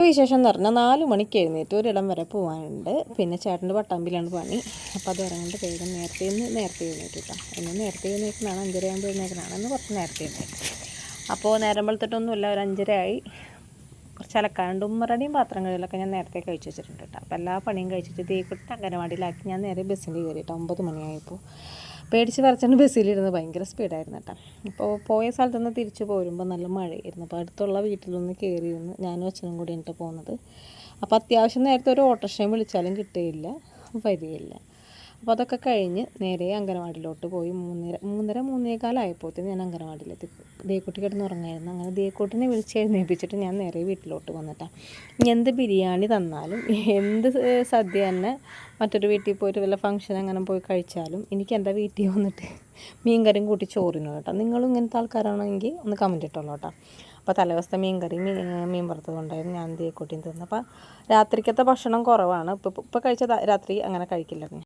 വിശേഷം എന്ന് പറഞ്ഞാൽ 4 മണിക്ക് എഴുന്നേറ്റ് ഒരിടം വരെ പോകാനുണ്ട്. പിന്നെ ചേട്ടൻ്റെ പട്ടാമ്പിലാണ് പണി. അപ്പോൾ അത് ഇറങ്ങേണ്ട വേഗം നേരത്തെ എഴുന്നേറ്റ് കേട്ടോ. ഇന്ന് നേരത്തെ എഴുന്നേൽക്കുന്നതാണ്, 5:30 ആകുമ്പോൾ എഴുന്നേൽക്കുന്നതാണ്. ഇന്ന് കുറച്ച് നേരത്തെ എഴുന്നേറ്റ്. അപ്പോൾ നേരം വെളുത്തിട്ടൊന്നുമില്ല, ഒരു 5:30 ആയി. കുറച്ച് അലക്കാണ്ട് ഉമ്മറടിയും പാത്രം കഴുകലൊക്കെ ഞാൻ നേരത്തെ കഴിച്ച് വെച്ചിട്ടുണ്ട് കേട്ടോ. അപ്പോൾ എല്ലാ പണിയും കഴിച്ചിട്ട് ദീക്കുട്ടി അംഗനവാടിയിലാക്കി ഞാൻ നേരെ ബസ്സിൽ കയറിയിട്ട് 9 മണിയായപ്പോൾ പേടിച്ച് പറിച്ചുകൊണ്ട് ബസ്സിലിരുന്ന് ഭയങ്കര സ്പീഡായിരുന്നു കേട്ടോ. അപ്പോൾ പോയ സ്ഥലത്തുനിന്ന് തിരിച്ച് പോരുമ്പോൾ നല്ല മഴയായിരുന്നു. അപ്പോൾ അടുത്തുള്ള വീട്ടിലൊന്ന് കയറിയിരുന്നു, ഞാനും അച്ഛനും കൂടി എന്നിട്ട് പോകുന്നത്. അപ്പോൾ അത്യാവശ്യം നേരത്തെ ഒരു ഓട്ടോറിക്ഷയും വിളിച്ചാലും കിട്ടുകയില്ല, വരികയില്ല. അപ്പോൾ അതൊക്കെ കഴിഞ്ഞ് നേരെ അംഗനവാടിയിലോട്ട് പോയി. 3:45 ഞാൻ അംഗനവാടിയിലെത്തി. ദേക്കുട്ടി കിടന്ന് ഉറങ്ങായിരുന്നു. അങ്ങനെ ദേക്കുട്ടിനെ വിളിച്ച് എഴുന്നേൽപ്പിച്ചിട്ട് ഞാൻ നേരെ വീട്ടിലോട്ട് വന്നിട്ടാണ്. എന്ത് ബിരിയാണി തന്നാലും എന്ത് സദ്യ തന്നെ മറ്റൊരു വീട്ടിൽ പോയിട്ട് വല്ല ഫംഗ്ഷൻ അങ്ങനെ പോയി കഴിച്ചാലും എനിക്ക് എൻ്റെ വീട്ടിൽ വന്നിട്ട് മീൻകറിയും കൂട്ടി ചോറിനോ കേട്ടോ. നിങ്ങളും ഇങ്ങനത്തെ ആൾക്കാരാണെങ്കിൽ ഒന്ന് കമൻറ്റ് ഇട്ടോളൂ കേട്ടോ. അപ്പോൾ തലേദിവസത്തെ മീൻകറി മീൻ വറുത്തത് കൊണ്ടായിരുന്നു ഞാൻ ദേക്കുട്ടിയും തിന്നത്. അപ്പോൾ രാത്രിക്കത്തെ ഭക്ഷണം കുറവാണ്. ഇപ്പോൾ കഴിച്ച രാത്രി അങ്ങനെ കഴിക്കില്ല.